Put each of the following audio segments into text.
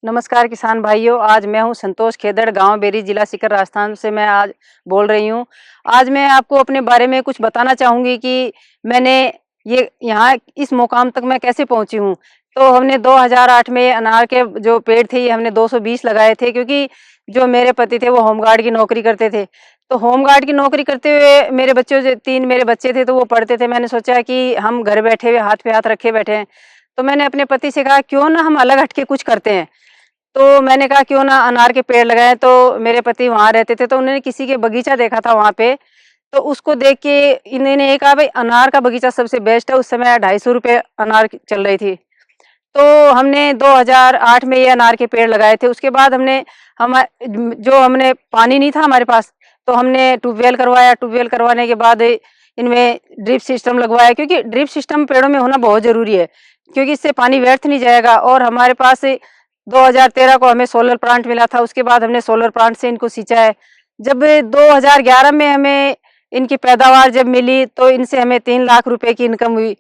नमस्कार किसान भाइयों। आज मैं हूं संतोष खेदड़, गांव बेरी, जिला सीकर, राजस्थान से मैं आज बोल रही हूं। आज मैं आपको अपने बारे में कुछ बताना चाहूंगी कि मैंने ये यहाँ इस मुकाम तक मैं कैसे पहुंची हूं। तो हमने 2008 में अनार के जो पेड़ थे ये हमने 220 लगाए थे, क्योंकि जो मेरे पति थे वो होमगार्ड की नौकरी करते थे। तो होमगार्ड की नौकरी करते हुए मेरे बच्चों जो 3 मेरे बच्चे थे तो वो पढ़ते थे। मैंने सोचा कि हम घर बैठे हुए हाथ पे हाथ रखे बैठे हैं, तो मैंने अपने पति से कहा क्यों ना हम अलग हटके कुछ करते हैं। तो मैंने कहा क्यों ना अनार के पेड़ लगाएं। तो मेरे पति वहां रहते थे, तो उन्होंने किसी के बगीचा देखा था वहां पे, तो उसको देख के इन्होंने ये कहा भाई अनार का बगीचा सबसे बेस्ट है। उस समय 250 रुपये अनार चल रही थी। तो हमने 2008 में ये अनार के पेड़ लगाए थे। उसके बाद हमने पानी नहीं था हमारे पास, तो हमने ट्यूबवेल करवाया। ट्यूबवेल करवाने के बाद इनमें ड्रिप सिस्टम लगवाया, क्योंकि ड्रिप सिस्टम पेड़ों में होना बहुत जरूरी है, क्योंकि इससे पानी व्यर्थ नहीं जाएगा। और हमारे पास 2013 को हमें सोलर प्लांट मिला था। उसके बाद हमने सोलर प्लांट से इनको सींचा है। जब 2011 में हमें इनकी पैदावार जब मिली तो इनसे हमें 3 लाख रुपए की इनकम हुई।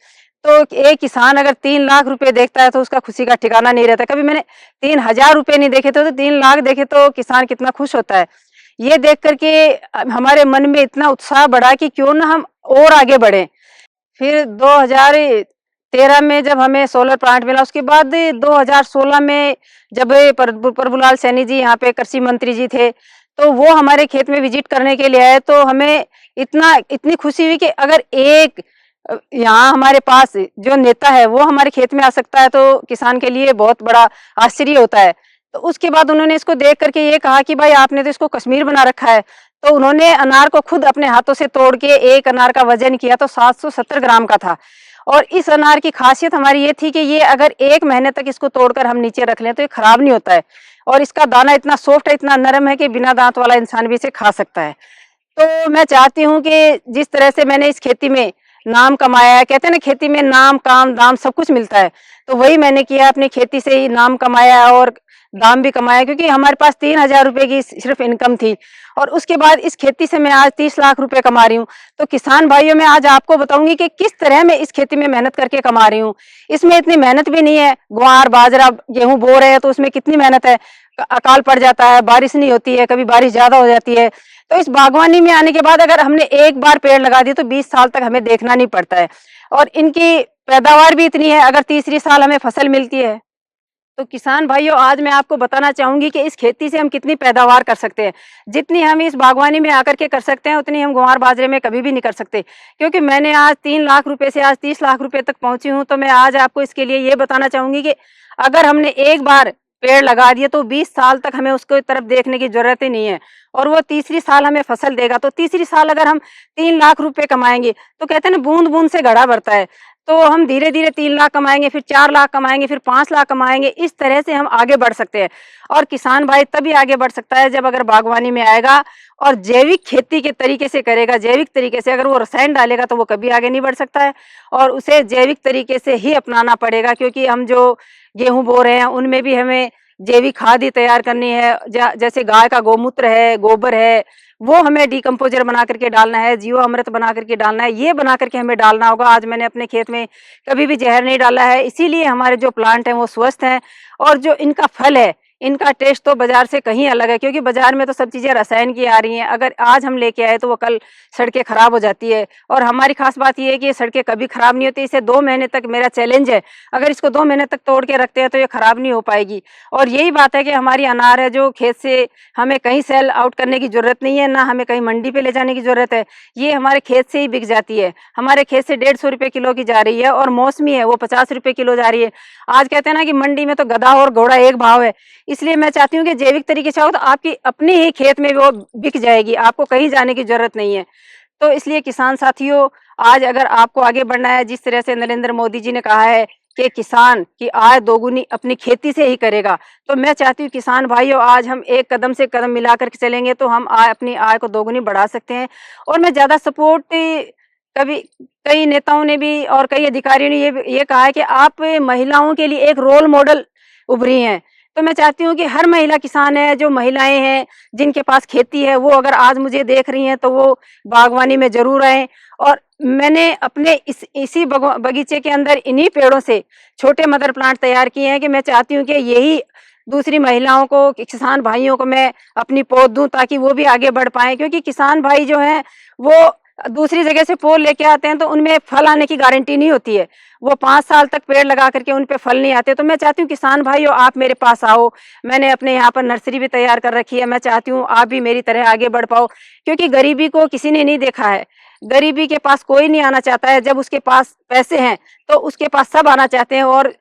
तो एक किसान अगर 3 लाख रुपए देखता है तो उसका खुशी का ठिकाना नहीं रहता। कभी मैंने 3,000 रुपए नहीं देखे थे, तो 3 लाख देखे तो किसान कितना खुश होता है। ये देख करके हमारे मन में इतना उत्साह बढ़ा कि क्यों ना हम और आगे बढ़े। फिर 2013 में जब हमें सोलर प्लांट मिला, उसके बाद 2016 में जब प्रभुलाल सैनी जी यहाँ पे कृषि मंत्री जी थे, तो वो हमारे खेत में विजिट करने के लिए आए। तो हमें इतनी खुशी हुई कि अगर एक यहाँ हमारे पास जो नेता है वो हमारे खेत में आ सकता है तो किसान के लिए बहुत बड़ा आश्चर्य होता है। तो उसके बाद उन्होंने इसको देख करके ये कहा कि भाई आपने तो इसको कश्मीर बना रखा है। तो उन्होंने अनार को खुद अपने हाथों से तोड़ के एक अनार का वजन किया तो 770 ग्राम का था। और इस अनार की खासियत हमारी ये थी कि ये अगर 1 महीने तक इसको तोड़कर हम नीचे रख लें तो ये खराब नहीं होता है। और इसका दाना इतना सॉफ्ट है, इतना नरम है कि बिना दांत वाला इंसान भी इसे खा सकता है। तो मैं चाहती हूँ कि जिस तरह से मैंने इस खेती में नाम कमाया है, कहते हैं ना खेती में नाम, काम, दाम सब कुछ मिलता है, तो वही मैंने किया। अपनी खेती से ही नाम कमाया और दाम भी कमाया, क्योंकि हमारे पास 3,000 रुपए की सिर्फ इनकम थी। और उसके बाद इस खेती से मैं आज 30 लाख रुपए कमा रही हूँ। तो किसान भाइयों, मैं आज आपको बताऊंगी कि किस तरह मैं इस खेती में मेहनत करके कमा रही हूँ। इसमें इतनी मेहनत भी नहीं है। ग्वार, बाजरा, गेहूं बो रहे हैं तो उसमें कितनी मेहनत है। अकाल पड़ जाता है, बारिश नहीं होती है, कभी बारिश ज्यादा हो जाती है। तो इस बागवानी में आने के बाद अगर हमने एक बार पेड़ लगा दिए तो 20 साल तक हमें देखना नहीं पड़ता है। और इनकी पैदावार भी इतनी है, अगर तीसरी साल हमें फसल मिलती है। तो किसान भाइयों, आज मैं आपको बताना चाहूंगी कि इस खेती से हम कितनी पैदावार कर सकते हैं। जितनी हम इस बागवानी में आकर के कर सकते हैं उतनी हम ग्वार बाजरे में कभी भी नहीं कर सकते। क्योंकि मैंने आज 3 लाख रुपए से आज 30 लाख रुपए तक पहुंची हूं। तो मैं आज आपको इसके लिए ये बताना चाहूंगी कि अगर हमने एक बार पेड़ लगा दिए तो 20 साल तक हमें उसको तरफ देखने की जरूरत ही नहीं है। और वो तीसरी साल हमें फसल देगा। तो तीसरी साल अगर हम 3 लाख रुपए कमाएंगे, तो कहते हैं ना बूंद बूंद से घड़ा भरता है। तो हम धीरे धीरे 3 लाख कमाएंगे, फिर 4 लाख कमाएंगे, फिर 5 लाख कमाएंगे। इस तरह से हम आगे बढ़ सकते हैं। और किसान भाई तभी आगे बढ़ सकता है जब अगर बागवानी में आएगा और जैविक खेती के तरीके से करेगा। जैविक तरीके से, अगर वो रसायन डालेगा तो वो कभी आगे नहीं बढ़ सकता है। और उसे जैविक तरीके से ही अपनाना पड़ेगा, क्योंकि हम जो गेहूं बो रहे हैं उनमें भी हमें जैविक खाद ही तैयार करनी है। जैसे गाय का गौमूत्र है, गोबर है, वो हमें डिकम्पोजर बना करके डालना है, जीवामृत बना करके डालना है। ये बना करके हमें डालना होगा। आज मैंने अपने खेत में कभी भी जहर नहीं डाला है, इसीलिए हमारे जो प्लांट हैं वो स्वस्थ हैं। और जो इनका फल है, इनका टेस्ट तो बाजार से कहीं अलग है, क्योंकि बाजार में तो सब चीजें रसायन की आ रही हैं। अगर आज हम लेके आए तो वो कल सड़कें खराब हो जाती है। और हमारी खास बात ये है कि ये सड़कें कभी खराब नहीं होती। इसे 2 महीने तक, मेरा चैलेंज है, अगर इसको 2 महीने तक तोड़ के रखते हैं तो ये खराब नहीं हो पाएगी। और यही बात है कि हमारी अनार है जो खेत से हमें कहीं सेल आउट करने की जरूरत नहीं है, ना हमें कहीं मंडी पे ले जाने की जरूरत है। ये हमारे खेत से ही बिक जाती है। हमारे खेत से 150 रुपए किलो की जा रही है, और मौसमी है वो 50 रुपए किलो जा रही है। आज कहते हैं ना कि मंडी में तो गधा और घोड़ा एक भाव है। इसलिए मैं चाहती हूँ कि जैविक तरीके से हो तो आपकी अपने ही खेत में वो बिक जाएगी, आपको कहीं जाने की जरूरत नहीं है। तो इसलिए किसान साथियों, आज अगर आपको आगे बढ़ना है, जिस तरह से नरेंद्र मोदी जी ने कहा है कि किसान की आय दोगुनी अपनी खेती से ही करेगा, तो मैं चाहती हूँ किसान भाइयों, आज हम एक कदम से कदम मिला करके चलेंगे तो हम अपनी आय को दोगुनी बढ़ा सकते हैं। और मैं ज्यादा सपोर्ट, कभी कई नेताओं ने भी और कई अधिकारियों ने ये कहा है कि आप महिलाओं के लिए एक रोल मॉडल उभरी हैं। तो मैं चाहती हूँ कि हर महिला किसान है, जो महिलाएं हैं जिनके पास खेती है, वो अगर आज मुझे देख रही हैं तो वो बागवानी में जरूर आए। और मैंने अपने इसी बगीचे के अंदर इन्हीं पेड़ों से छोटे मदर प्लांट तैयार किए हैं कि मैं चाहती हूँ कि यही दूसरी महिलाओं को, किसान भाइयों को मैं अपनी पौध दूं ताकि वो भी आगे बढ़ पाए, क्योंकि किसान भाई जो हैं वो दूसरी जगह से पौध लेके आते हैं तो उनमें फल आने की गारंटी नहीं होती है। वो 5 साल तक पेड़ लगा करके उन पे फल नहीं आते। तो मैं चाहती हूँ किसान भाइयों आप मेरे पास आओ, मैंने अपने यहाँ पर नर्सरी भी तैयार कर रखी है। मैं चाहती हूँ आप भी मेरी तरह आगे बढ़ पाओ, क्योंकि गरीबी को किसी ने नहीं देखा है। गरीबी के पास कोई नहीं आना चाहता है। जब उसके पास पैसे हैं तो उसके पास सब आना चाहते हैं, और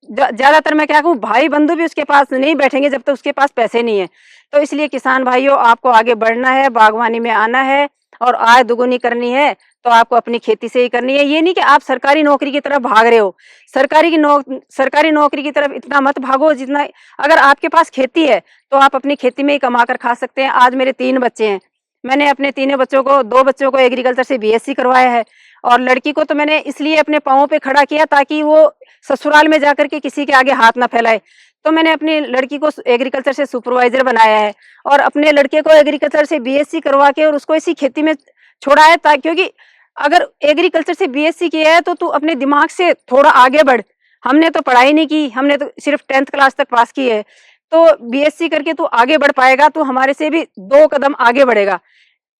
ज्यादातर मैं क्या कहूँ, भाई बंधु भी उसके पास नहीं बैठेंगे जब तक उसके पास पैसे नहीं है। तो इसलिए किसान भाइयों आपको आगे बढ़ना है, बागवानी में आना है और आय दुगुनी करनी है तो आपको अपनी खेती से ही करनी है। ये नहीं कि आप सरकारी नौकरी की तरफ भाग रहे हो। सरकारी नौकरी की तरफ इतना मत भागो जितना, अगर आपके पास खेती है तो आप अपनी खेती में ही कमा कर खा सकते हैं। आज मेरे 3 बच्चे हैं, मैंने अपने तीनों बच्चों को, 2 बच्चों को एग्रीकल्चर से बीएससी करवाया है, और लड़की को तो मैंने इसलिए अपने पांवों पे खड़ा किया ताकि वो ससुराल में जाकर के किसी के आगे हाथ ना फैलाए। तो मैंने अपनी लड़की को एग्रीकल्चर से सुपरवाइजर बनाया है, और अपने लड़के को एग्रीकल्चर से बीएससी करवा के और उसको इसी खेती में छोड़ा है, ताकि, क्योंकि अगर एग्रीकल्चर से बीएससी किया है तो तू अपने दिमाग से थोड़ा आगे बढ़। हमने तो पढ़ाई नहीं की, हमने तो सिर्फ 10th क्लास तक पास की है। तो बीएससी करके तू आगे बढ़ पाएगा, तो हमारे से भी 2 कदम आगे बढ़ेगा।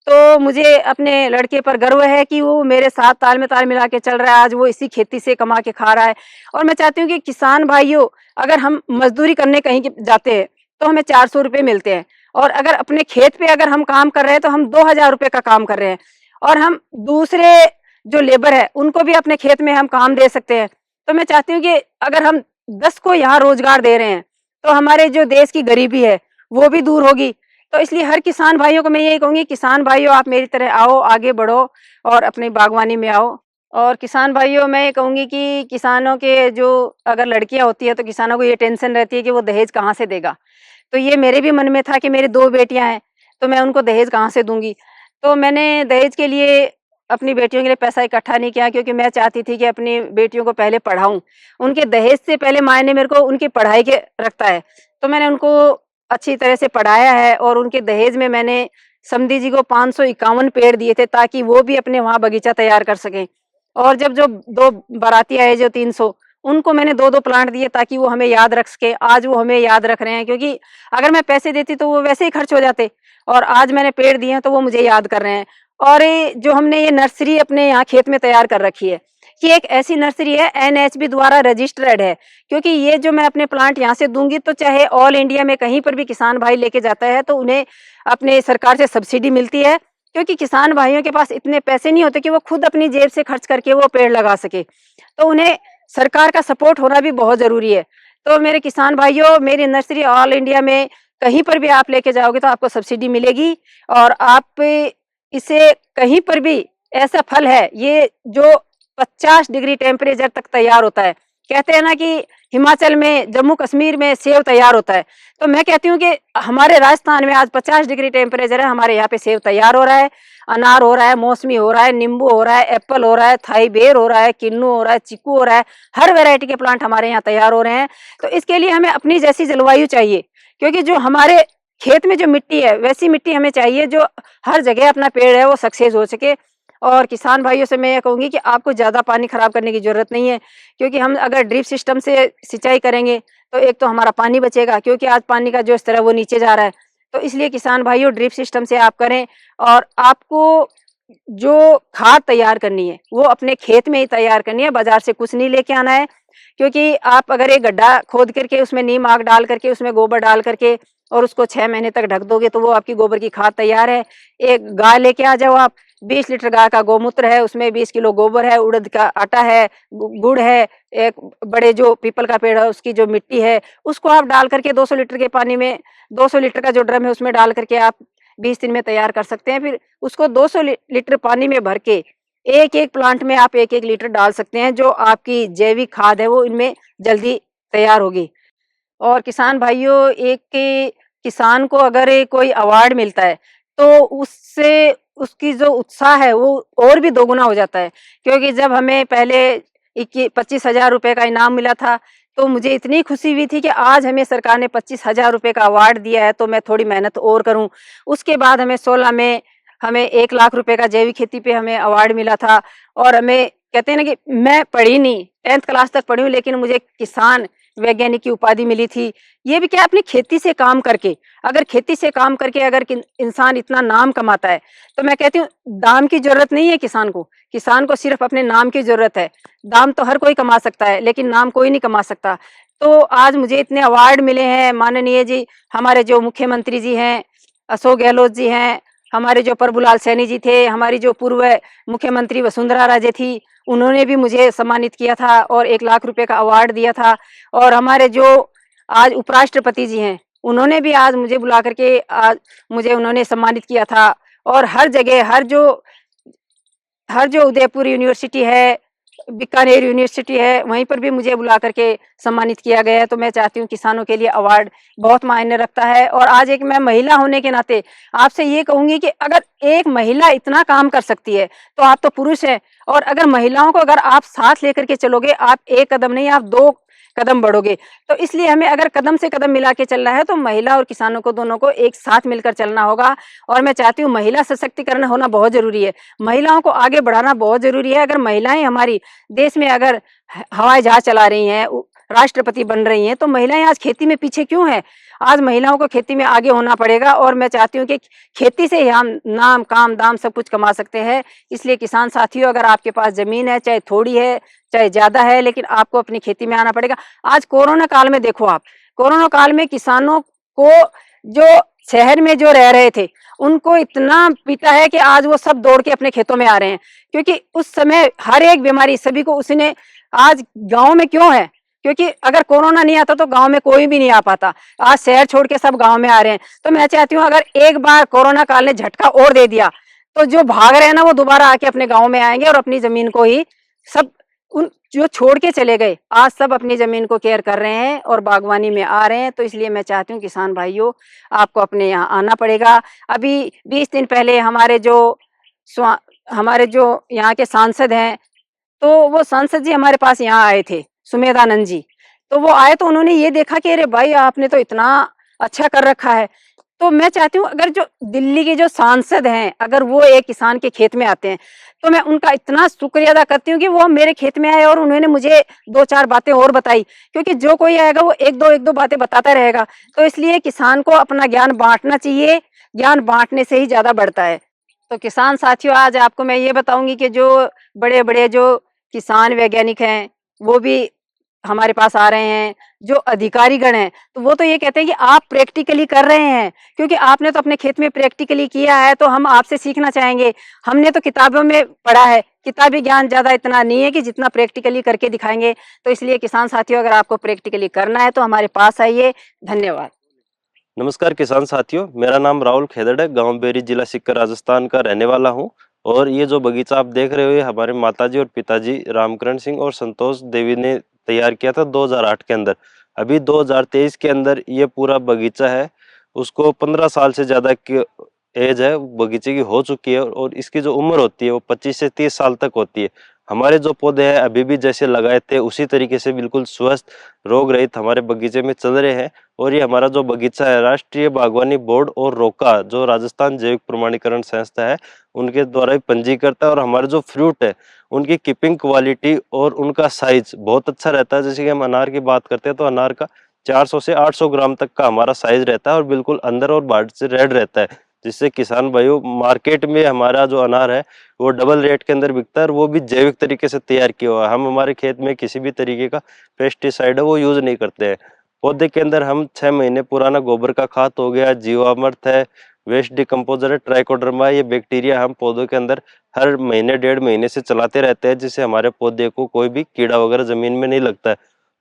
तो मुझे अपने लड़के पर गर्व है कि वो मेरे साथ ताल में ताल मिला के चल रहा है। आज वो इसी खेती से कमा के खा रहा है। और मैं चाहती हूँ कि किसान भाइयों, अगर हम मजदूरी करने कहीं जाते हैं तो हमें 400 रुपये मिलते हैं, और अगर अपने खेत पे अगर हम काम कर रहे हैं तो हम 2000 रुपये का काम कर रहे हैं, और हम दूसरे जो लेबर है उनको भी अपने खेत में हम काम दे सकते हैं। तो मैं चाहती हूँ कि अगर हम 10 को यहाँ रोजगार दे रहे हैं तो हमारे जो देश की गरीबी है वो भी दूर होगी। तो इसलिए हर किसान भाइयों को मैं यही कहूंगी, किसान भाइयों आप मेरी तरह आओ, आगे बढ़ो और अपनी बागवानी में आओ। और किसान भाइयों मैं ये कहूंगी कि किसानों के जो अगर लड़कियां होती है तो किसानों को ये टेंशन रहती है कि वो दहेज कहाँ से देगा। तो ये मेरे भी मन में था कि मेरी 2 बेटियां हैं तो मैं उनको दहेज कहाँ से दूंगी। तो मैंने दहेज के लिए अपनी बेटियों के लिए पैसा इकट्ठा नहीं किया, क्योंकि मैं चाहती थी कि अपनी बेटियों को पहले पढ़ाऊं। उनके दहेज से पहले मायने मेरे को उनकी पढ़ाई के रखता है। तो मैंने उनको अच्छी तरह से पढ़ाया है, और उनके दहेज में मैंने समधी जी को 551 पेड़ दिए थे ताकि वो भी अपने वहाँ बगीचा तैयार कर सकें। और जब जो 2 बाराती आए जो 300, उनको मैंने 2-2 प्लांट दिए ताकि वो हमें याद रख सके। आज वो हमें याद रख रहे हैं, क्योंकि अगर मैं पैसे देती तो वो वैसे ही खर्च हो जाते, और आज मैंने पेड़ दिए हैं तो वो मुझे याद कर रहे हैं। और जो हमने ये नर्सरी अपने यहाँ खेत में तैयार कर रखी है, ये एक ऐसी नर्सरी है एनएचबी द्वारा रजिस्टर्ड है, क्योंकि ये जो मैं अपने प्लांट यहाँ से दूंगी तो चाहे ऑल इंडिया में कहीं पर भी किसान भाई लेके जाता है तो उन्हें अपने सरकार से सब्सिडी मिलती है, क्योंकि किसान भाइयों के पास इतने पैसे नहीं होते कि वो खुद अपनी जेब से खर्च करके वो पेड़ लगा सके। तो उन्हें सरकार का सपोर्ट होना भी बहुत जरूरी है। तो मेरे किसान भाइयों, मेरी नर्सरी ऑल इंडिया में कहीं पर भी आप लेके जाओगे तो आपको सब्सिडी मिलेगी, और आप इसे कहीं पर भी, ऐसा फल है ये जो 50 डिग्री टेम्परेचर तक तैयार होता है। कहते हैं ना कि हिमाचल में, जम्मू कश्मीर में सेब तैयार होता है, तो मैं कहती हूँ कि हमारे राजस्थान में आज 50 डिग्री टेम्परेचर है, हमारे यहाँ पे सेब तैयार हो रहा है, अनार हो रहा है, मौसमी हो रहा है, नींबू हो रहा है, एप्पल हो रहा है, थाई बेर हो रहा है, किन्नू हो रहा है, चीकू हो रहा है, हर वैरायटी के प्लांट हमारे यहाँ तैयार हो रहे हैं। तो इसके लिए हमें अपनी जैसी जलवायु चाहिए, क्योंकि जो हमारे खेत में जो मिट्टी है वैसी मिट्टी हमें चाहिए जो हर जगह अपना पेड़ है वो सक्सेस हो सके। और किसान भाइयों से मैं ये कहूँगी कि आपको ज़्यादा पानी खराब करने की ज़रूरत नहीं है, क्योंकि हम अगर ड्रिप सिस्टम से सिंचाई करेंगे तो एक तो हमारा पानी बचेगा, क्योंकि आज पानी का जो स्तर है वो नीचे जा रहा है। तो इसलिए किसान भाइयों ड्रिप सिस्टम से आप करें, और आपको जो खाद तैयार करनी है वो अपने खेत में ही तैयार करनी है, बाजार से कुछ नहीं लेके आना है। क्योंकि आप अगर एक गड्ढा खोद करके उसमें नीम आग डाल करके उसमें गोबर डाल करके और उसको 6 महीने तक ढक दोगे तो वो आपकी गोबर की खाद तैयार है। एक गाय लेके आ जाओ आप, 20 लीटर गाय का गोमूत्र है, उसमें 20 किलो गोबर है, उड़द का आटा है, गुड़ है, एक बड़े जो पीपल का पेड़ है उसकी जो मिट्टी है उसको आप डाल करके 200 लीटर के पानी में, 200 लीटर का जो ड्रम है उसमें डाल करके आप 20 दिन में तैयार कर सकते हैं। फिर उसको 200 लीटर पानी में भर के एक एक प्लांट में आप 1-1 लीटर डाल सकते हैं, जो आपकी जैविक खाद है वो इनमें जल्दी तैयार होगी। और किसान भाइयों, एक किसान को अगर कोई अवार्ड मिलता है तो उससे उसकी जो उत्साह है वो और भी दोगुना हो जाता है। क्योंकि जब हमें पहले 25,000 रुपये का इनाम मिला था तो मुझे इतनी खुशी हुई थी कि आज हमें सरकार ने 25,000 रुपये का अवार्ड दिया है तो मैं थोड़ी मेहनत और करूं। उसके बाद हमें 16 में हमें 1 लाख रुपए का जैविक खेती पे हमें अवार्ड मिला था। और हमें कहते हैं ना कि मैं पढ़ी नहीं, 10th क्लास तक पढ़ी हूँ, लेकिन मुझे किसान वैज्ञानिक की उपाधि मिली थी। ये भी क्या अपनी खेती से काम करके, अगर खेती से काम करके अगर इंसान इतना नाम कमाता है, तो मैं कहती हूँ दाम की जरूरत नहीं है किसान को सिर्फ अपने नाम की जरूरत है। दाम तो हर कोई कमा सकता है, लेकिन नाम कोई नहीं कमा सकता। तो आज मुझे इतने अवार्ड मिले हैं, माननीय जी हमारे जो मुख्यमंत्री जी हैं, अशोक गहलोत जी हैं, हमारे जो प्रभुलाल सैनी जी थे, हमारी जो पूर्व मुख्यमंत्री वसुंधरा राजे थी, उन्होंने भी मुझे सम्मानित किया था और 1 लाख रुपए का अवार्ड दिया था। और हमारे जो आज उपराष्ट्रपति जी हैं, उन्होंने भी आज मुझे बुला करके आज मुझे उन्होंने सम्मानित किया था। और हर जगह हर जो उदयपुर यूनिवर्सिटी है, बीकानेर यूनिवर्सिटी है, वहीं पर भी मुझे बुला करके सम्मानित किया गया है। तो मैं चाहती हूँ किसानों के लिए अवार्ड बहुत मायने रखता है। और आज एक मैं महिला होने के नाते आपसे ये कहूंगी कि अगर एक महिला इतना काम कर सकती है, तो आप तो पुरुष हैं। और अगर महिलाओं को अगर आप साथ लेकर के चलोगे, आप 1 कदम नहीं, आप 2 कदम बढ़ोगे। तो इसलिए हमें अगर कदम से कदम मिला के चलना है, तो महिला और किसानों को दोनों को एक साथ मिलकर चलना होगा। और मैं चाहती हूँ महिला सशक्तिकरण होना बहुत जरूरी है, महिलाओं को आगे बढ़ाना बहुत जरूरी है। अगर महिलाएं हमारी देश में अगर हवाई जहाज चला रही हैं, राष्ट्रपति बन रही हैं, तो महिलाएं आज खेती में पीछे क्यों हैं? आज महिलाओं को खेती में आगे होना पड़ेगा। और मैं चाहती हूँ कि खेती से ही हम नाम काम दाम सब कुछ कमा सकते हैं। इसलिए किसान साथियों, अगर आपके पास जमीन है, चाहे थोड़ी है चाहे ज्यादा है, लेकिन आपको अपनी खेती में आना पड़ेगा। आज कोरोना काल में देखो आप, कोरोना काल में किसानों को जो शहर में जो रह रहे थे, उनको इतना पीटा है कि आज वो सब दौड़ के अपने खेतों में आ रहे हैं। क्योंकि उस समय हर एक बीमारी सभी को उसने, आज गांव में क्यों है? क्योंकि अगर कोरोना नहीं आता तो गांव में कोई भी नहीं आ पाता। आज शहर छोड़ के सब गांव में आ रहे हैं। तो मैं चाहती हूँ अगर एक बार कोरोना काल ने झटका और दे दिया, तो जो भाग रहे हैं ना, वो दोबारा आके अपने गांव में आएंगे और अपनी जमीन को ही सब, उन जो छोड़ के चले गए, आज सब अपनी जमीन को केयर कर रहे हैं और बागवानी में आ रहे हैं। तो इसलिए मैं चाहती हूँ किसान भाइयों, आपको अपने यहाँ आना पड़ेगा। अभी 20 दिन पहले हमारे जो यहाँ के सांसद हैं, तो वो सांसद जी हमारे पास यहाँ आए थे, सुमेधानंद जी। तो वो आए तो उन्होंने ये देखा कि अरे भाई आपने तो इतना अच्छा कर रखा है। तो मैं चाहती हूँ अगर जो दिल्ली के जो सांसद हैं, अगर वो एक किसान के खेत में आते हैं, तो मैं उनका इतना शुक्रिया अदा करती हूँ कि वो मेरे खेत में आए और उन्होंने मुझे 2-4 बातें और बताई। क्योंकि जो कोई आएगा वो एक दो बातें बताता रहेगा। तो इसलिए किसान को अपना ज्ञान बांटना चाहिए, ज्ञान बांटने से ही ज्यादा बढ़ता है। तो किसान साथियों, आज आपको मैं ये बताऊंगी कि जो बड़े बड़े जो किसान वैज्ञानिक हैं, वो भी हमारे पास आ रहे हैं। जो अधिकारीगण हैं, तो वो तो ये कहते हैं कि आप प्रैक्टिकली कर रहे हैं, क्योंकि आपने तो अपने खेत में प्रैक्टिकली किया है, तो हम आपसे सीखना चाहेंगे। हमने तो किताबों में पढ़ा है, किताबी ज्ञान ज्यादा इतना नहीं है कि जितना प्रैक्टिकली करके दिखाएंगे। तो इसलिए किसान साथियों, अगर आपको प्रैक्टिकली करना है तो हमारे पास आइए। धन्यवाद। नमस्कार किसान साथियों, मेरा नाम राहुल खेदड़ है, गांव बेरी, जिला सीकर, राजस्थान का रहने वाला हूं। और ये जो बगीचा आप देख रहे हो, ये हमारे माताजी और पिताजी रामकरण सिंह और संतोष देवी ने तैयार किया था 2008 के अंदर। अभी 2023 के अंदर ये पूरा बगीचा है, उसको 15 साल से ज्यादा की एज है बगीचे की हो चुकी है। और इसकी जो उम्र होती है वो 25 से 30 साल तक होती है। हमारे जो पौधे हैं अभी भी जैसे लगाए थे उसी तरीके से बिल्कुल स्वस्थ, रोग रहित हमारे बगीचे में चल रहे हैं। और ये हमारा जो बगीचा है, राष्ट्रीय बागवानी बोर्ड और रोका, जो राजस्थान जैविक प्रमाणीकरण संस्था है, उनके द्वारा ही पंजीकृत है। और हमारे जो फ्रूट है, उनकी कीपिंग क्वालिटी और उनका साइज बहुत अच्छा रहता है। जैसे कि हम अनार की बात करते हैं, तो अनार का 400 से 800 ग्राम तक का हमारा साइज रहता है और बिल्कुल अंदर और बाहर से रेड रहता है, जिससे किसान भाइयों, मार्केट में हमारा जो अनार है वो डबल रेट के अंदर बिकता है। और वो भी जैविक तरीके से तैयार किया हुआ है। हम हमारे खेत में किसी भी तरीके का पेस्टिसाइड है वो यूज नहीं करते हैं। पौधे के अंदर हम 6 महीने पुराना गोबर का खाद हो गया, जीवामृत है, वेस्ट डिकम्पोजर है, ट्राइकोडर्मा है, ये बैक्टीरिया हम पौधों के अंदर हर महीने 1.5 महीने से चलाते रहते हैं, जिससे हमारे पौधे को कोई भी कीड़ा वगैरह जमीन में नहीं लगता है।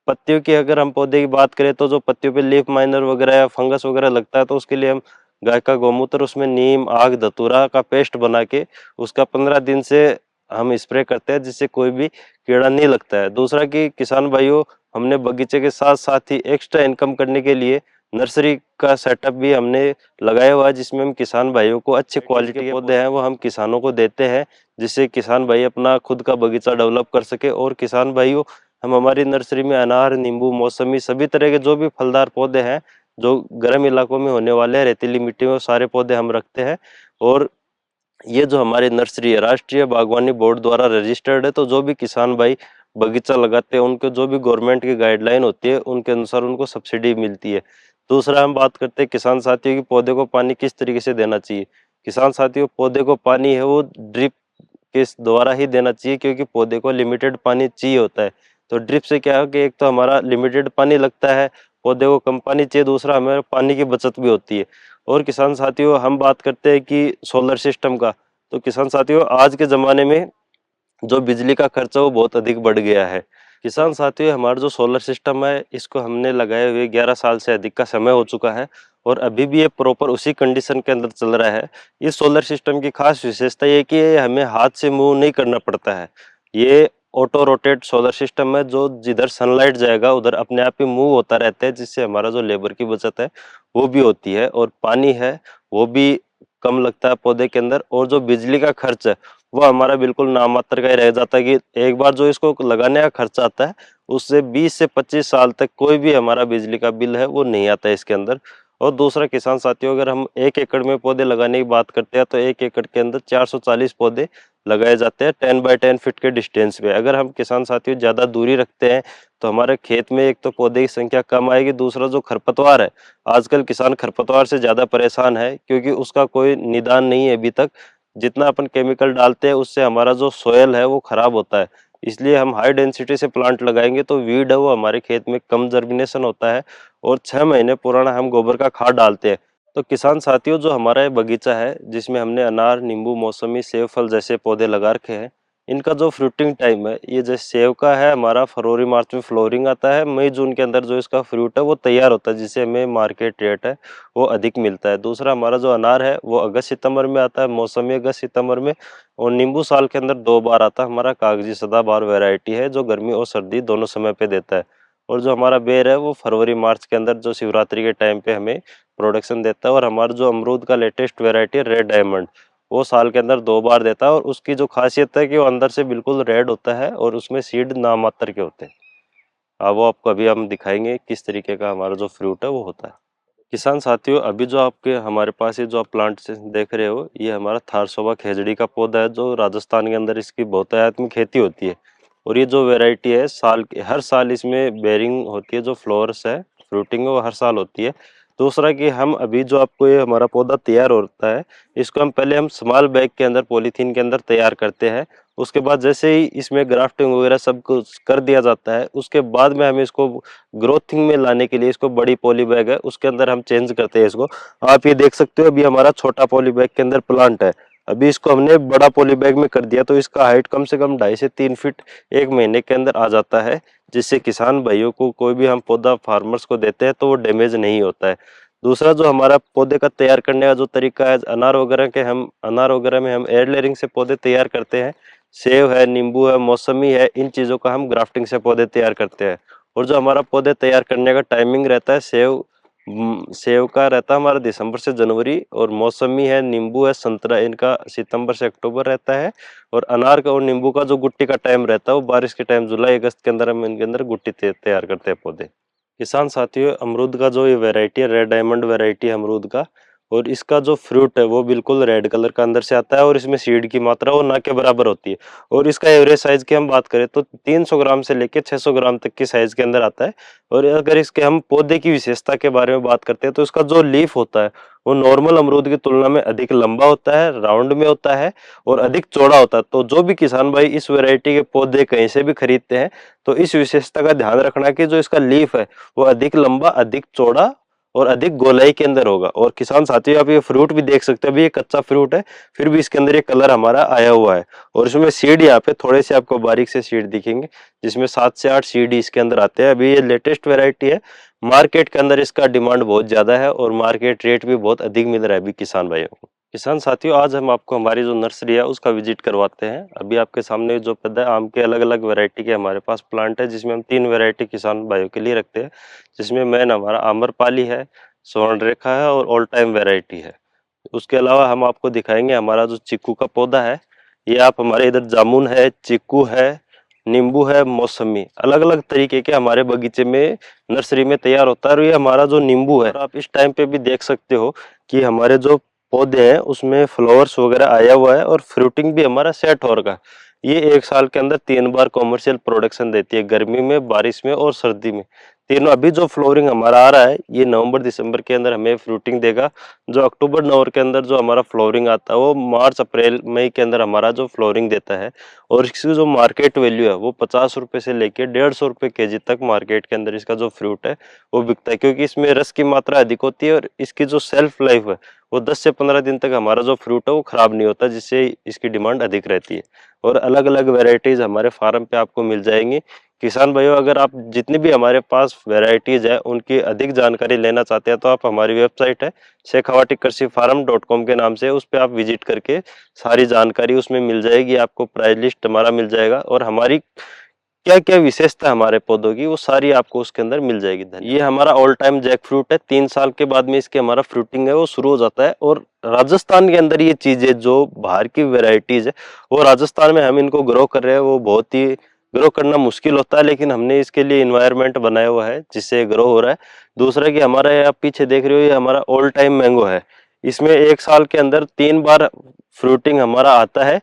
पत्तियों की अगर हम पौधे की बात करें, तो जो पत्तियों पे लीफ माइनर वगैरह या फंगस वगैरह लगता है, तो उसके लिए हम गाय का गौमूत्र, उसमें नीम, आग, धतूरा का पेस्ट बना के उसका 15 दिन से हम स्प्रे करते हैं, जिससे कोई भी कीड़ा नहीं लगता है। दूसरा कि किसान भाइयों, हमने बगीचे के साथ साथ ही एक्स्ट्रा इनकम करने के लिए नर्सरी का सेटअप भी हमने लगाया हुआ है, जिसमें हम किसान भाइयों को अच्छे क्वालिटी के पौधे हैं वो हम किसानों को देते हैं, जिससे किसान भाई अपना खुद का बगीचा डेवलप कर सके। और किसान भाइयों, हम हमारी नर्सरी में अनार, नींबू, मौसमी, सभी तरह के जो भी फलदार पौधे हैं जो गर्म इलाकों में होने वाले हैं, रेतीली मिट्टी में, वो सारे पौधे हम रखते हैं। और ये जो हमारी नर्सरी है, राष्ट्रीय बागवानी बोर्ड द्वारा रजिस्टर्ड है। तो जो भी किसान भाई बगीचा लगाते हैं उनको जो भी गवर्नमेंट की गाइडलाइन होती है उनके अनुसार उनको सब्सिडी मिलती है। दूसरा हम बात करते हैं किसान साथियों की पौधे को पानी किस तरीके से देना चाहिए। किसान साथियों पौधे को पानी है वो ड्रिप के द्वारा ही देना चाहिए, क्योंकि पौधे को लिमिटेड पानी चाहिए होता है। तो ड्रिप से क्या है कि एक तो हमारा लिमिटेड पानी लगता है, पौधे को कम पानी चाहिए, दूसरा हमें पानी की बचत भी होती है। और किसान साथियों हम बात करते हैं कि सोलर सिस्टम का, तो किसान साथियों आज के ज़माने में जो बिजली का खर्चा वो बहुत अधिक बढ़ गया है। किसान साथियों हमारा जो सोलर सिस्टम है इसको हमने लगाए हुए 11 साल से अधिक का समय हो चुका है और अभी भी ये प्रॉपर उसी कंडीशन के अंदर चल रहा है। इस सोलर सिस्टम की खास विशेषता ये कि ये हमें हाथ से मूव नहीं करना पड़ता है। ये ऑटो रोटेट सोलर सिस्टम है जो जिधर सनलाइट जाएगा उधर अपने आप ही मूव होता रहता है, जिससे हमारा जो लेबर की बचत है वो भी होती है और पानी है वो भी कम लगता है पौधे के अंदर। और जो बिजली का खर्च है वो हमारा बिल्कुल नामात्र का ही रह जाता है कि एक बार जो इसको लगाने का खर्चा आता है उससे 20 से 25 साल तक कोई भी हमारा बिजली का बिल है वो नहीं आता है इसके अंदर। और दूसरा किसान साथियों अगर हम 1 एकड़ में पौधे लगाने की बात करते हैं तो 1 एकड़ के अंदर 440 पौधे लगाए जाते हैं 10 बाय 10 फीट के डिस्टेंस पे। अगर हम किसान साथियों ज़्यादा दूरी रखते हैं तो हमारे खेत में एक तो पौधे की संख्या कम आएगी, दूसरा जो खरपतवार है आजकल किसान खरपतवार से ज़्यादा परेशान है क्योंकि उसका कोई निदान नहीं है अभी तक। जितना अपन केमिकल डालते हैं उससे हमारा जो सोयल है वो खराब होता है। इसलिए हम हाई डेंसिटी से प्लांट लगाएंगे तो वीड है वो हमारे खेत में कम जर्मिनेशन होता है और 6 महीने पुराना हम गोबर का खाद डालते हैं। तो किसान साथियों जो हमारा ये बगीचा है जिसमें हमने अनार, नींबू, मौसमी, सेब फल जैसे पौधे लगा रखे हैं, इनका जो फ्रूटिंग टाइम है ये जैसे सेब का है हमारा फरवरी मार्च में फ्लोरिंग आता है, मई जून के अंदर जो इसका फ्रूट है वो तैयार होता है जिससे हमें मार्केट रेट है वो अधिक मिलता है। दूसरा हमारा जो अनार है वो अगस्त सितंबर में आता है, मौसमी अगस्त सितंबर में, और नींबू साल के अंदर 2 बार आता है। हमारा कागजी सदाबहार वैरायटी है जो गर्मी और सर्दी दोनों समय पे देता है। और जो हमारा बेर है वो फरवरी मार्च के अंदर जो शिवरात्रि के टाइम पे हमें प्रोडक्शन देता है। और हमारा जो अमरूद का लेटेस्ट वैरायटी है रेड डायमंड, वो साल के अंदर 2 बार देता है और उसकी जो खासियत है कि वो अंदर से बिल्कुल रेड होता है और उसमें सीड नामात्र के होते हैं। वो आपको अभी हम दिखाएंगे किस तरीके का हमारा जो फ्रूट है वो होता है। किसान साथियों अभी जो आपके हमारे पास ये जो आप प्लांट से देख रहे हो ये हमारा थारसोबा खेजड़ी का पौधा है जो राजस्थान के अंदर इसकी बहुतायत में खेती होती है। और ये जो वैरायटी है हर साल इसमें बेरिंग होती है, जो फ्लावर्स है फ्रूटिंग है वो हर साल होती है। दूसरा कि हम अभी जो आपको ये हमारा पौधा तैयार होता है इसको हम पहले हम स्मॉल बैग के अंदर पॉलीथीन के अंदर तैयार करते हैं। उसके बाद जैसे ही इसमें ग्राफ्टिंग वगैरह सब कुछ कर दिया जाता है उसके बाद में हम इसको ग्रोथिंग में लाने के लिए इसको बड़ी पॉली बैग है उसके अंदर हम चेंज करते हैं इसको। आप ये देख सकते हो अभी हमारा छोटा पॉली बैग के अंदर प्लांट है, अभी इसको हमने बड़ा पॉली बैग में कर दिया तो इसका हाइट कम से कम 2.5 से 3 फीट 1 महीने के अंदर आ जाता है, जिससे किसान भाइयों को कोई भी हम पौधा फार्मर्स को देते हैं तो वो डैमेज नहीं होता है। दूसरा जो हमारा पौधे का तैयार करने का जो तरीका है, अनार वगैरह में हम एयर लेयरिंग से पौधे तैयार करते हैं। सेब है, नींबू है, मौसमी है, इन चीज़ों का हम ग्राफ्टिंग से पौधे तैयार करते हैं। और जो हमारा पौधे तैयार करने का टाइमिंग रहता है सेब का रहता है हमारा दिसंबर से जनवरी, और मौसमी है, नींबू है, संतरा इनका सितंबर से अक्टूबर रहता है। और अनार का और नींबू का जो गुट्टी का टाइम रहता है वो बारिश के टाइम जुलाई अगस्त के अंदर हम इनके अंदर गुट्टी तैयार करते हैं पौधे। किसान साथियों अमरूद का जो ये वैरायटी है रेड डायमंड वैरायटी है अमरूद का, और इसका जो फ्रूट है वो बिल्कुल रेड कलर का अंदर से आता है और इसमें सीड की मात्रा वो ना के बराबर होती है। और इसका एवरेज साइज की हम बात करें तो 300 ग्राम से लेकर 600 ग्राम तक की साइज के अंदर आता है। और अगर इसके हम पौधे की विशेषता के बारे में बात करते हैं तो इसका जो लीफ होता है वो नॉर्मल अमरूद की तुलना में अधिक लंबा होता है, राउंड में होता है और अधिक चौड़ा होता है। तो जो भी किसान भाई इस वैरायटी के पौधे कहीं से भी खरीदते हैं तो इस विशेषता का ध्यान रखना कि जो इसका लीफ है वो अधिक लंबा, अधिक चौड़ा और अधिक गोलाई के अंदर होगा। और किसान साथियों आप ये फ्रूट भी देख सकते हैं, अभी ये कच्चा फ्रूट है फिर भी इसके अंदर ये कलर हमारा आया हुआ है। और इसमें सीड यहाँ पे थोड़े से आपको बारीक से सीड दिखेंगे जिसमें 7 से 8 सीड इसके अंदर आते हैं। अभी ये लेटेस्ट वैरायटी है, मार्केट के अंदर इसका डिमांड बहुत ज्यादा है और मार्केट रेट भी बहुत अधिक मिल रहा है अभी किसान भाइयों को। किसान साथियों आज हम आपको हमारी जो नर्सरी है उसका विजिट करवाते हैं। अभी आपके सामने जो पौधा है आम के अलग अलग वैरायटी के हमारे पास प्लांट है जिसमें हम 3 वैरायटी किसान भाइयों के लिए रखते हैं, जिसमें मेन हमारा आम्रपाली है, स्वर्ण रेखा है और ऑल टाइम वैरायटी है। उसके अलावा हम आपको दिखाएंगे हमारा जो चीकू का पौधा है, ये आप हमारे इधर जामुन है, चीकू है, नींबू है, मौसमी अलग अलग तरीके के हमारे बगीचे में नर्सरी में तैयार होता है। और ये हमारा जो नींबू है आप इस टाइम पे भी देख सकते हो कि हमारे जो पौधे हैं उसमें फ्लावर्स वगैरह आया हुआ है और फ्रूटिंग भी हमारा सेट हो रखा है। ये 1 साल के अंदर 3 बार कॉमर्शियल प्रोडक्शन देती है, गर्मी में, बारिश में और सर्दी में। तीनों अभी जो फ्लोरिंग हमारा आ रहा है, ये नवंबर-दिसंबर के अंदर हमें फ्रूटिंग देगा। जो अक्टूबर-नवंबर के अंदर जो हमारा फ्लोरिंग आता है, वो मार्च, अप्रैल, मई के अंदर हमारा जो फ्लोरिंग देता है। और इसकी जो मार्केट वैल्यू है, वो ₹50 से लेके ₹150 केजी तक मार्केट के अंदर इसका जो फ्रूट है, वो बिकता है। क्योंकि इसमें रस की मात्रा अधिक होती है और इसकी जो शेल्फ लाइफ है, वो 10 से 15 दिन तक हमारा जो फ्रूट है, वो खराब नहीं होता, जिससे इसकी डिमांड अधिक रहती है। और अलग-अलग वैराइटीज़ हमारे फार्म पे आपको मिल जाएँगी। किसान भाइयों, अगर आप जितनी भी हमारे पास वैराइटीज़ है, उनकी अधिक जानकारी लेना चाहते हैं, तो आप हमारी वेबसाइट है शेखावाटी-कृषि-फार्म.com के नाम से, उस पे आप विजिट करके सारी जानकारी उसमें मिल जाएगी। आपको प्राइस लिस्ट हमारा मिल जाएगा और हमारी क्या-क्या विशेषता है हमारे पौधों की, वो सारी आपको उसके अंदर मिल जाएगी। ये हमारा ऑल टाइम जैक फ्रूट है। 3 साल के बाद में इसके हमारा फ्रूटिंग है, वो शुरू हो जाता है। और राजस्थान के अंदर ये चीज़ें जो बाहर की वैराइटीज़ है, वो राजस्थान में हम इनको ग्रो कर रहे हैं, वो बहुत ही ग्रो करना मुश्किल होता है, लेकिन हमने इसके लिए एनवायरनमेंट बनाया हुआ है, जिससे ग्रो हो रहा है। दूसरा कि हमारा ये आप पीछे देख रहे हो, ये हमारा ऑल टाइम मैंगो है। इसमें 1 साल के अंदर 3 बार फ्रूटिंग हमारा आता है।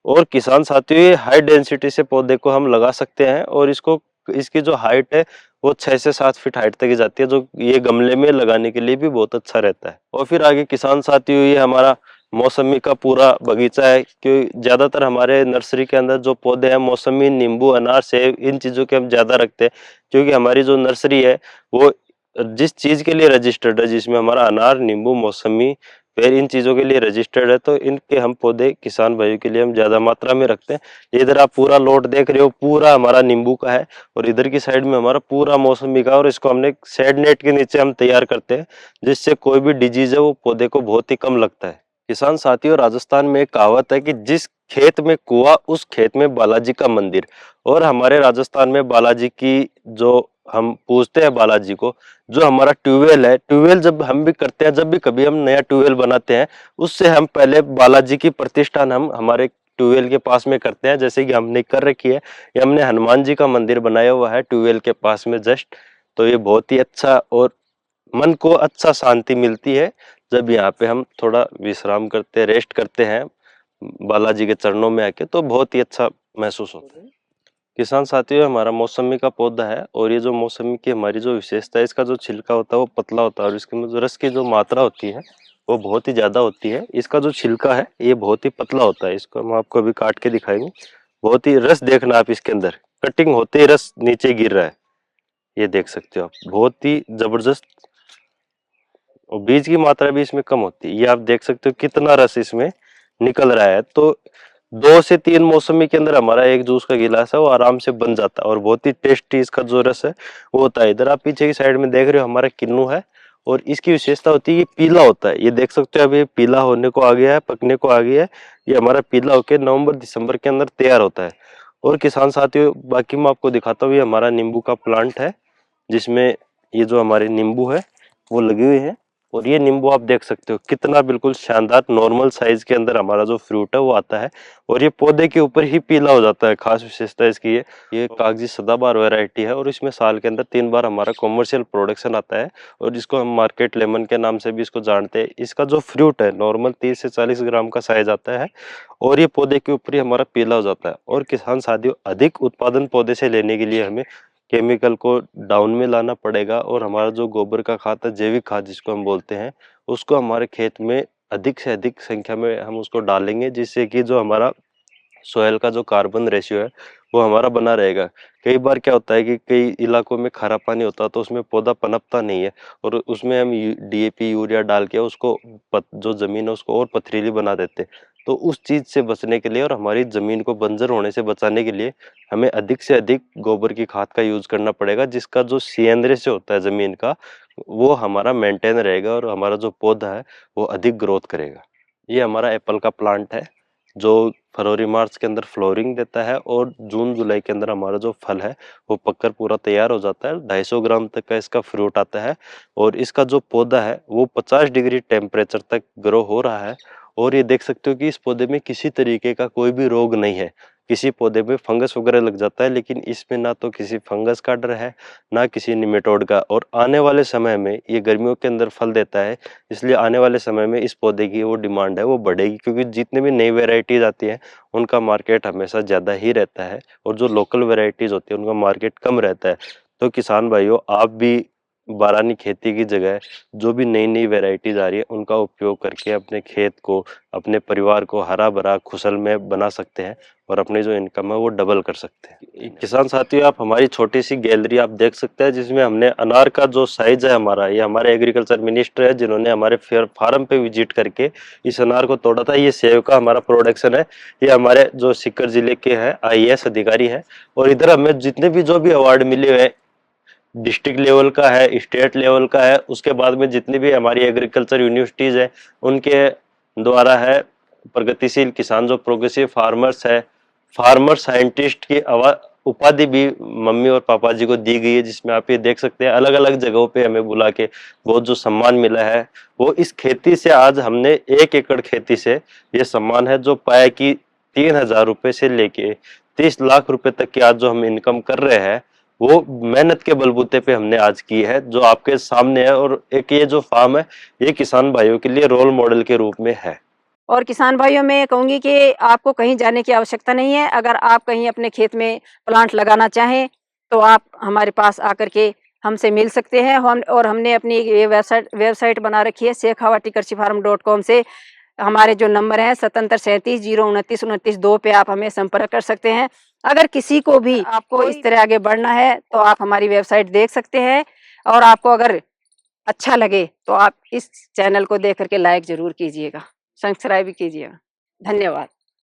और किसान साथियों, ये हाई डेंसिटी से पौधे को हम लगा सकते हैं और इसको इसकी जो हाइट है, वो 6 से 7 फीट हाइट तक की जाती है, जो ये गमले में लगाने के लिए भी बहुत अच्छा रहता है। और फिर आगे किसान साथियों, ये हमारा मौसमी का पूरा बगीचा है। क्योंकि ज़्यादातर हमारे नर्सरी के अंदर जो पौधे हैं, मौसमी, नींबू, अनार, सेब, इन चीज़ों के हम ज़्यादा रखते हैं। क्योंकि हमारी जो नर्सरी है, वो जिस चीज़ के लिए रजिस्टर्ड है, जिसमें हमारा अनार, नींबू, मौसमी, फिर इन चीज़ों के लिए रजिस्टर्ड है, तो इनके हम पौधे किसान भाइयों के लिए हम ज़्यादा मात्रा में रखते हैं। इधर आप पूरा लॉट देख रहे हो, पूरा हमारा नींबू का है और इधर की साइड में हमारा पूरा मौसमी का। और इसको हमने शेड नेट के नीचे हम तैयार करते हैं, जिससे कोई भी डिजीज है, वो पौधे को बहुत ही कम लगता है। किसान साथियों, राजस्थान में एक कहावत है कि जिस खेत में कुआं, उस खेत में बालाजी का मंदिर। और हमारे राजस्थान में बालाजी की जो हम पूजते हैं बालाजी को, जो हमारा ट्यूबवेल है, ट्यूबवेल जब हम भी करते हैं, जब भी कभी हम नया ट्यूबवेल बनाते हैं, उससे हम पहले बालाजी की प्रतिष्ठान हम हमारे ट्यूबवेल के पास में करते हैं। जैसे कि हमने कर रखी है, ये हमने हनुमान जी का मंदिर बनाया हुआ है ट्यूबवेल के पास में जस्ट। तो ये बहुत ही अच्छा और मन को अच्छा शांति मिलती है जब यहाँ पे हम थोड़ा विश्राम करते हैं, रेस्ट करते हैं बालाजी के चरणों में आके, तो बहुत ही अच्छा महसूस होता है। किसान साथियों, हमारा मौसमी का पौधा है और ये जो मौसमी की हमारी जो विशेषता है, इसका जो छिलका होता है, वो पतला होता है और इसके में जो रस की जो मात्रा होती है, वो बहुत ही ज्यादा होती है। इसका जो छिलका है, ये बहुत ही पतला होता है। इसको हम आपको अभी काट के दिखाएंगे। बहुत ही रस देखना आप इसके अंदर, कटिंग होते ही रस नीचे गिर रहा है, ये देख सकते हो आप, बहुत ही जबरदस्त। और बीज की मात्रा भी इसमें कम होती है, ये आप देख सकते हो कितना रस इसमें निकल रहा है। तो 2 से 3 मौसमी के अंदर हमारा एक जूस का गिलास है, वो आराम से बन जाता है और बहुत ही टेस्टी इसका जो रस है, वो होता है। इधर आप पीछे की साइड में देख रहे हो, हमारा किन्नू है और इसकी विशेषता होती है, ये पीला होता है। ये देख सकते हो, अभी पीला होने को आ गया है, पकने को आ गया है। ये हमारा पीला होकर नवंबर-दिसंबर के अंदर तैयार होता है। और किसान साथियों, बाकी मैं आपको दिखाता हूँ, ये हमारा नींबू का प्लांट है, जिसमें ये जो हमारे नींबू है, वो लगे हुए हैं। और ये नींबू आप देख सकते हो कितना बिल्कुल शानदार नॉर्मल साइज के अंदर हमारा जो फ्रूट है, वो आता है और ये पौधे के ऊपर ही पीला हो जाता है। खास विशेषता इसकी ये कागजी सदाबहार वैरायटी है और इसमें साल के अंदर 3 बार हमारा कॉमर्शियल प्रोडक्शन आता है और जिसको हम मार्केट लेमन के नाम से भी इसको जानते हैं। इसका जो फ्रूट है, नॉर्मल 30 से 40 ग्राम का साइज आता है और ये पौधे के ऊपर ही हमारा पीला हो जाता है। और किसान साथियों, अधिक उत्पादन पौधे से लेने के लिए हमें केमिकल को डाउन में लाना पड़ेगा और हमारा जो गोबर का खाद है, जैविक खाद जिसको हम बोलते हैं, उसको हमारे खेत में अधिक से अधिक संख्या में हम उसको डालेंगे, जिससे कि जो हमारा सोयल का जो कार्बन रेशियो है, वो हमारा बना रहेगा। कई बार क्या होता है कि कई इलाकों में खारा पानी होता है, तो उसमें पौधा पनपता नहीं है और उसमें हम डीएपी, यूरिया डाल के उसको जो जमीन है, उसको और पथरीली बना देते हैं। तो उस चीज से बचने के लिए और हमारी जमीन को बंजर होने से बचाने के लिए हमें अधिक से अधिक गोबर की खाद का यूज करना पड़ेगा, जिसका जो सीएन रेशियो होता है जमीन का, वो हमारा मेंटेन रहेगा और हमारा जो पौधा है, वो अधिक ग्रोथ करेगा। ये हमारा एप्पल का प्लांट है, जो फरवरी मार्च के अंदर फ्लोरिंग देता है और जून जुलाई के अंदर हमारा जो फल है, वो पककर पूरा तैयार हो जाता है। 250 ग्राम तक का इसका फ्रूट आता है और इसका जो पौधा है, वो 50 डिग्री टेम्परेचर तक ग्रो हो रहा है। और ये देख सकते हो कि इस पौधे में किसी तरीके का कोई भी रोग नहीं है। किसी पौधे में फंगस वगैरह लग जाता है, लेकिन इसमें ना तो किसी फंगस का डर है, ना किसी निमेटोड का। और आने वाले समय में ये गर्मियों के अंदर फल देता है, इसलिए आने वाले समय में इस पौधे की वो डिमांड है वो बढ़ेगी, क्योंकि जितने भी नई वेराइटीज आती हैं उनका मार्केट हमेशा ज़्यादा ही रहता है, और जो लोकल वेराइटीज होती है उनका मार्केट कम रहता है। तो किसान भाइयों, आप भी बारानी खेती की जगह जो भी नई नई वेराइटीज आ रही है उनका उपयोग करके अपने खेत को, अपने परिवार को हरा भरा खुशल में बना सकते हैं, और अपनी जो इनकम है वो डबल कर सकते हैं। किसान साथियों, आप हमारी छोटी सी गैलरी आप देख सकते हैं, जिसमें हमने अनार का जो साइज है हमारा, ये हमारे एग्रीकल्चर मिनिस्टर है जिन्होंने हमारे फार्म पे विजिट करके इस अनार को तोड़ा था। ये सेब का हमारा प्रोडक्शन है, ये हमारे जो सीकर जिले के हैं IAS अधिकारी है। और इधर हमें जितने भी जो भी अवार्ड मिले हुए, डिस्ट्रिक्ट लेवल का है, स्टेट लेवल का है, उसके बाद में जितनी भी हमारी एग्रीकल्चर यूनिवर्सिटीज है उनके द्वारा है, प्रगतिशील किसान जो प्रोग्रेसिव फार्मर्स है, फार्मर साइंटिस्ट की उपाधि भी मम्मी और पापा जी को दी गई है, जिसमें आप ये देख सकते हैं अलग अलग जगहों पे हमें बुला के बहुत जो सम्मान मिला है वो इस खेती से। आज हमने 1 एकड़ खेती से ये सम्मान है जो पाया कि 3,000 रुपए से लेके 30 लाख रुपए तक की आज जो हम इनकम कर रहे हैं वो मेहनत के बलबूते पे हमने आज की है, जो आपके सामने है। और एक ये जो फार्म है ये किसान भाइयों के लिए रोल मॉडल के रूप में है। और किसान भाइयों, मैं कहूँगी कि आपको कहीं जाने की आवश्यकता नहीं है। अगर आप कहीं अपने खेत में प्लांट लगाना चाहें तो आप हमारे पास आकर के हमसे मिल सकते हैं। हमने अपनी ये वेबसाइट बना रखी है शेखावाटी-कृषि-फार्म.com से। हमारे जो नंबर हैं 77-029-29-2 पे आप हमें संपर्क कर सकते हैं। अगर किसी को भी आपको इस तरह आगे बढ़ना है तो आप हमारी वेबसाइट देख सकते हैं, और आपको अगर अच्छा लगे तो आप इस चैनल को देख करके लाइक जरूर कीजिएगा, सब्सक्राइब भी कीजिएगा। धन्यवाद।